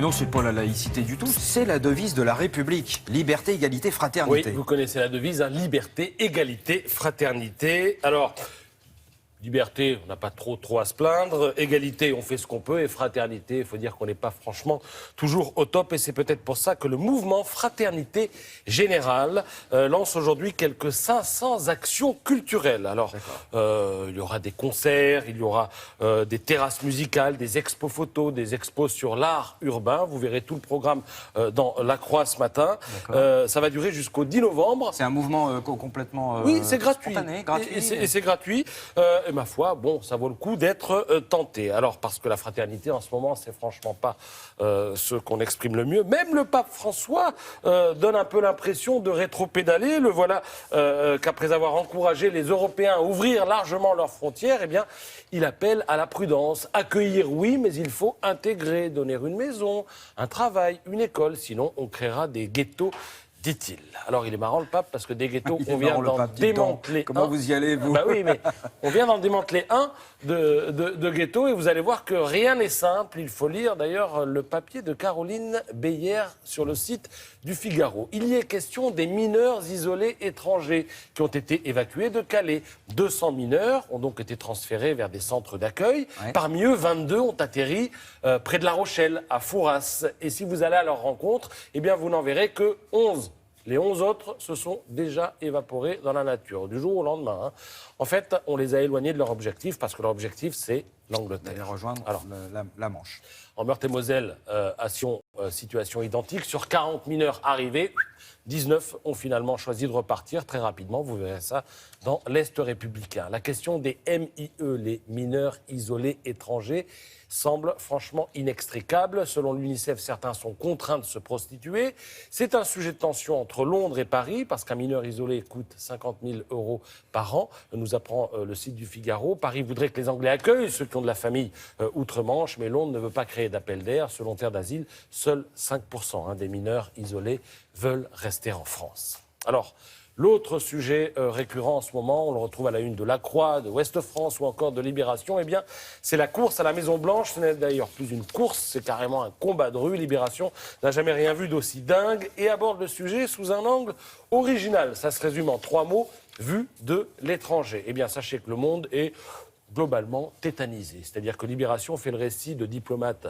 non, c'est pas la laïcité du tout, c'est la devise de la République. Liberté, égalité, fraternité. Oui, vous connaissez la devise, hein, liberté, égalité, fraternité. Alors, liberté, on n'a pas trop à se plaindre. Égalité, on fait ce qu'on peut. Et fraternité, il faut dire qu'on n'est pas franchement toujours au top. Et c'est peut-être pour ça que le mouvement Fraternité Générale lance aujourd'hui quelques 500 actions culturelles. Alors, il y aura des concerts, il y aura des terrasses musicales, des expos photos, des expos sur l'art urbain. Vous verrez tout le programme dans La Croix ce matin. Ça va durer jusqu'au 10 novembre. C'est un mouvement complètement oui, c'est gratuit. Spontané, gratuit. Et c'est gratuit. Et ma foi, bon, ça vaut le coup d'être tenté. Alors, parce que la fraternité, en ce moment, c'est franchement pas ce qu'on exprime le mieux. Même le pape François donne un peu l'impression de rétro-pédaler. Le voilà qu'après avoir encouragé les Européens à ouvrir largement leurs frontières, eh bien, il appelle à la prudence. Accueillir, oui, mais il faut intégrer, donner une maison, un travail, une école. Sinon, on créera des ghettos, dit-il. Alors, il est marrant, le pape, parce que des ghettos, on vient d'en démanteler Comment un. vous y allez, vous? Bah oui, mais on vient d'en démanteler un de ghetto, et vous allez voir que rien n'est simple. Il faut lire, d'ailleurs, le papier de Caroline Beyer sur le site du Figaro. Il y est question des mineurs isolés étrangers qui ont été évacués de Calais. 200 mineurs ont donc été transférés vers des centres d'accueil. Ouais. Parmi eux, 22 ont atterri près de La Rochelle, à Fouras. Et si vous allez à leur rencontre, eh bien, vous n'en verrez que 11. Les 11 autres se sont déjà évaporés dans la nature, du jour au lendemain. Hein. En fait, on les a éloignés de leur objectif, parce que leur objectif, c'est l'Angleterre. D'aller rejoindre la Manche. En Meurthe-et-Moselle, situation identique. Sur 40 mineurs arrivés, 19 ont finalement choisi de repartir très rapidement. Vous verrez ça dans l'Est républicain. La question des MIE, les mineurs isolés étrangers, semble franchement inextricable. Selon l'UNICEF, certains sont contraints de se prostituer. C'est un sujet de tension entre Londres et Paris, parce qu'un mineur isolé coûte 50 000 € par an, nous apprend le site du Figaro. Paris voudrait que les Anglais accueillent ceux qui ont de la famille outre-Manche, mais Londres ne veut pas créer d'appel d'air. Selon Terre d'Asile, seuls 5% des mineurs isolés veulent rester en France. Alors, l'autre sujet récurrent en ce moment, on le retrouve à la une de La Croix, de Ouest France ou encore de Libération, eh bien, c'est la course à la Maison-Blanche. Ce n'est d'ailleurs plus une course, c'est carrément un combat de rue. Libération n'a jamais rien vu d'aussi dingue et aborde le sujet sous un angle original. Ça se résume en 3 mots, vu de l'étranger. Eh bien, sachez que le monde est globalement tétanisé. C'est-à-dire que Libération fait le récit de diplomates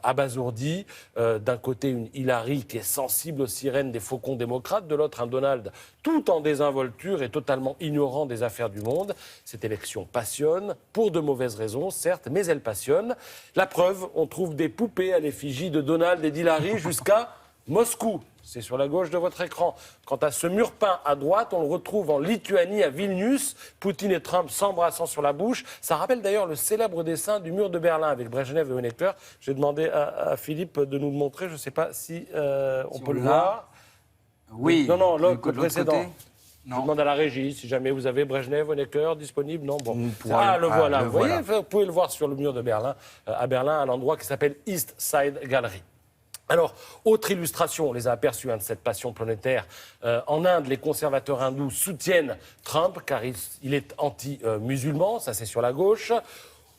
abasourdis. D'un côté, une Hillary qui est sensible aux sirènes des faucons démocrates, de l'autre, un Donald tout en désinvolture et totalement ignorant des affaires du monde. Cette élection passionne, pour de mauvaises raisons, certes, mais elle passionne. La preuve, on trouve des poupées à l'effigie de Donald et d'Hillary jusqu'à Moscou. C'est sur la gauche de votre écran. Quant à ce mur peint à droite, on le retrouve en Lituanie, à Vilnius. Poutine et Trump s'embrassant sur la bouche. Ça rappelle d'ailleurs le célèbre dessin du mur de Berlin avec Brejnev et Honecker. J'ai demandé à Philippe de nous le montrer. Je ne sais pas si on peut le voir. Oui. Non, l'autre précédent. Côté. Je demande à la régie si jamais vous avez Brejnev, Honecker disponible. Non, bon. Le voilà. Vous voyez, vous pouvez le voir sur le mur de Berlin, à Berlin, à l'endroit qui s'appelle East Side Gallery. Alors, autre illustration, on les a aperçus de cette passion planétaire. En Inde, les conservateurs hindous soutiennent Trump car il est anti-musulman, ça c'est sur la gauche.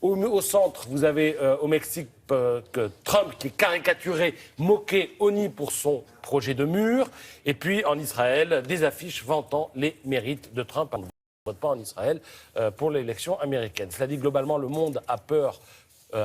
Au centre, vous avez au Mexique que Trump qui est caricaturé, moqué, honni pour son projet de mur. Et puis en Israël, des affiches vantant les mérites de Trump. On ne vote pas en Israël pour l'élection américaine. Cela dit, globalement, le monde a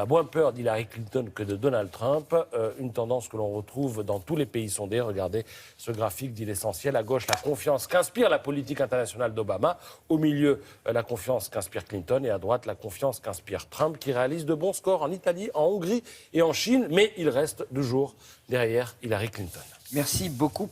moins peur d'Hillary Clinton que de Donald Trump, une tendance que l'on retrouve dans tous les pays sondés. Regardez, ce graphique dit l'essentiel. À gauche, la confiance qu'inspire la politique internationale d'Obama. Au milieu, la confiance qu'inspire Clinton. Et à droite, la confiance qu'inspire Trump, qui réalise de bons scores en Italie, en Hongrie et en Chine. Mais il reste toujours derrière Hillary Clinton. Merci beaucoup.